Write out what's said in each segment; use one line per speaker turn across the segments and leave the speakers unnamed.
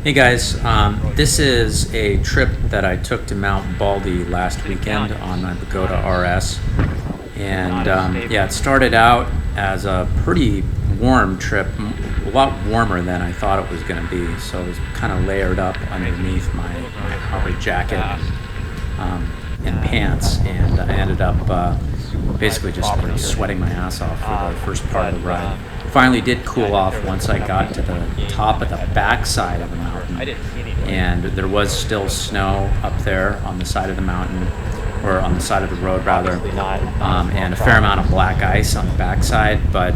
Hey guys, this is a trip that I took to Mt Baldy last weekend on my Begode RS. And yeah, it started out as a pretty warm trip, a lot warmer than I thought it was going to be. So it was kind of layered up underneath my Harley jacket and pants. And I ended up basically just sweating my ass off for the first part of the ride. Finally did cool off once I got to the top of the backside of the mountain, and there was still snow up there on the side of the mountain, or on the side of the road rather, and a fair amount of black ice on the backside. But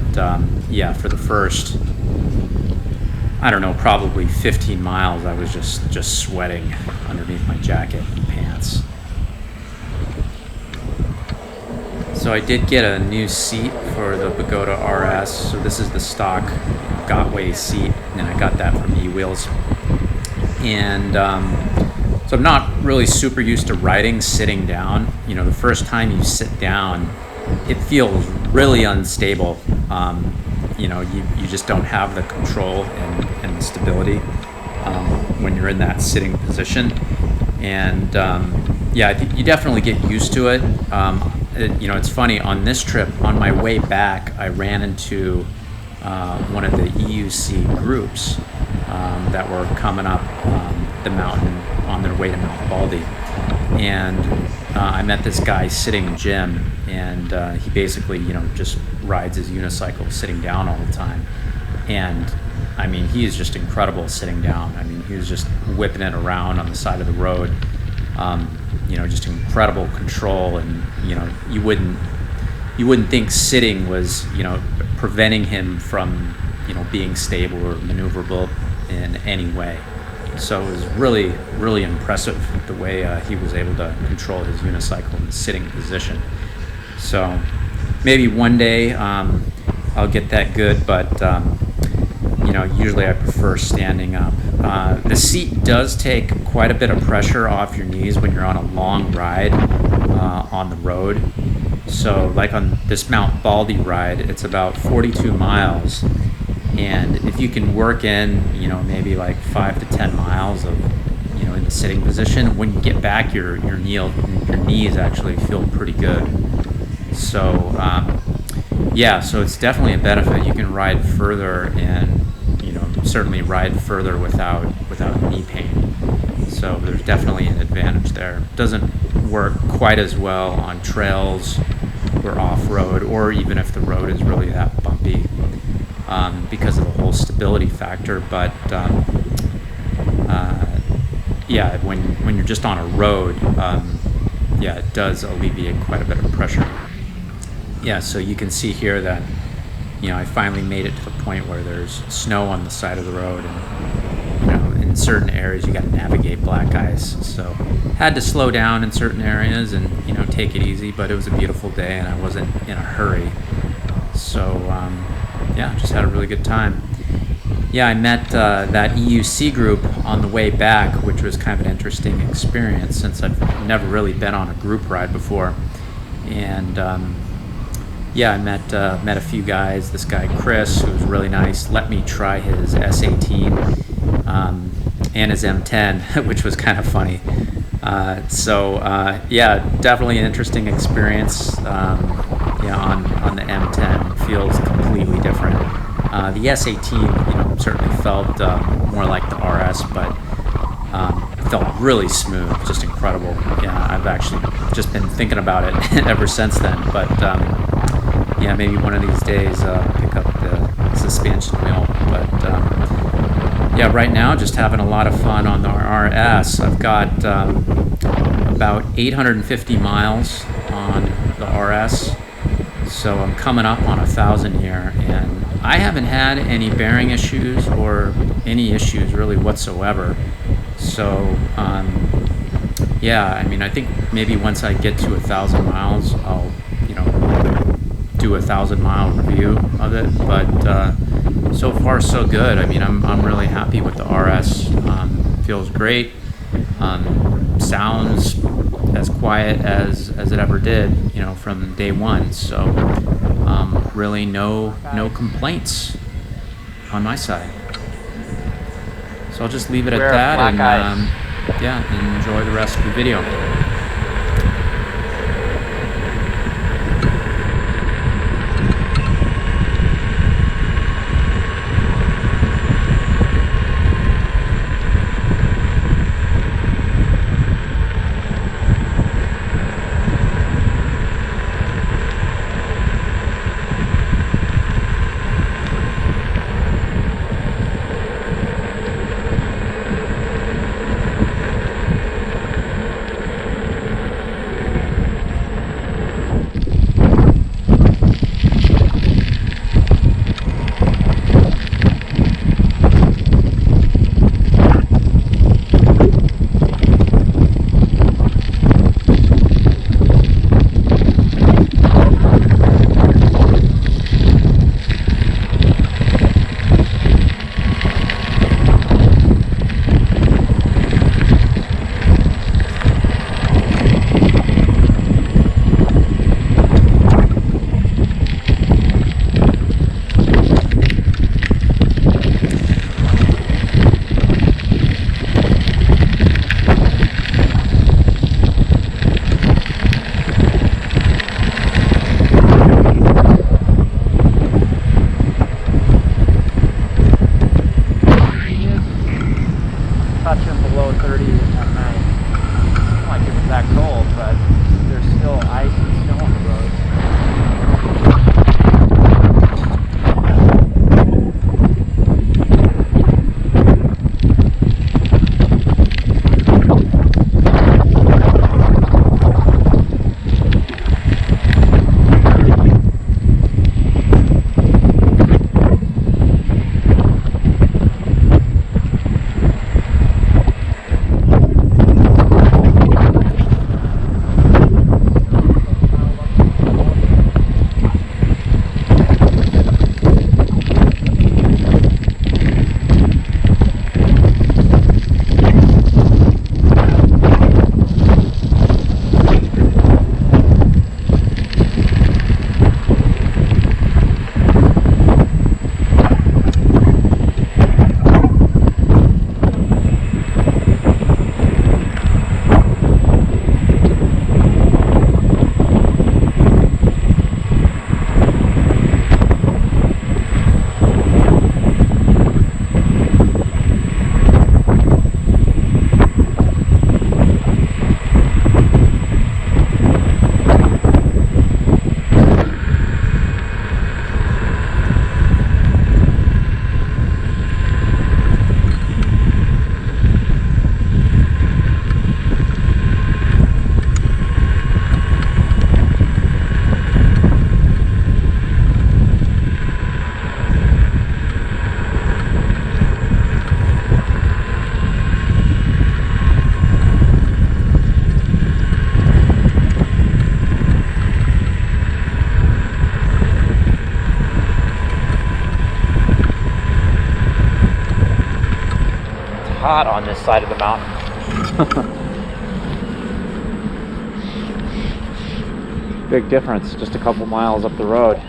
yeah, for the first, I don't know, probably 15 miles, I was just sweating underneath my jacket and pants. So I did get a new seat for the Begode RS. So this is the stock Gotway seat, and I got that from E-Wheels. And so I'm not really super used to riding sitting down. You know, the first time you sit down, it feels really unstable. You know, you just don't have the control and the stability when you're in that sitting position. And yeah, I think you definitely get used to it. You know, it's funny, on this trip, on my way back, I ran into one of the EUC groups that were coming up the mountain on their way to Mt Baldy. And I met this guy sitting Jim, and he basically, you know, just rides his unicycle sitting down all the time. And I mean, he is just incredible sitting down. I mean, he was just whipping it around on the side of the road. You know, just incredible control, and you know, you wouldn't think sitting was, you know, preventing him from, you know, being stable or maneuverable in any way. So it was really impressive the way he was able to control his unicycle in the sitting position. So maybe one day I'll get that good, but you know, usually I prefer standing up. The seat does take quite a bit of pressure off your knees when you're on a long ride on the road. So like on this Mt Baldy ride, it's about 42 miles. And if you can work in, you know, maybe like 5 to 10 miles of, you know, in the sitting position, when you get back, your knees actually feel pretty good. So yeah, so it's definitely a benefit. You can ride further, and you know, certainly ride further without knee pain. So there's definitely an advantage there. It doesn't work quite as well on trails or off-road, or even if the road is really that bumpy, because of the whole stability factor. But yeah, when you're just on a road, yeah, it does alleviate quite a bit of pressure. Yeah, so you can see here that, you know, I finally made it to the point where there's snow on the side of the road, and you know, in certain areas you got to navigate black ice. So had to slow down in certain areas and, you know, take it easy. But it was a beautiful day, and I wasn't in a hurry. So yeah, just had a really good time. Yeah, I met that EUC group on the way back, which was kind of an interesting experience since I've never really been on a group ride before. And yeah, I met a few guys. This guy Chris, who was really nice, let me try his S18 and his MTen, which was kind of funny. So yeah, definitely an interesting experience. Yeah, on the M10 feels completely different. The S18, you know, certainly felt more like the RS, but felt really smooth, just incredible. Yeah, I've actually just been thinking about it ever since then. But yeah, maybe one of these days pick up the suspension wheel. But yeah, right now just having a lot of fun on the RS. I've got about 850 miles on the RS, so I'm coming up on 1,000 here, and I haven't had any bearing issues or any issues really whatsoever. So yeah, I mean, I think maybe once I get to 1,000 miles, I'll, you know, do a 1,000-mile review of it. But so far so good. I mean, I'm really happy with the RS. Feels great. Sounds as quiet as it ever did, you know, from day one. So really no complaints on my side. So I'll just leave it at
Rare
that,
black
and
ice.
yeah, enjoy the rest of the video.
Touching below 30 at night. It's not like it was that cold, but there's still ice and snow on the roads. Hot on this side of the mountain. Big difference, just a couple miles up the road.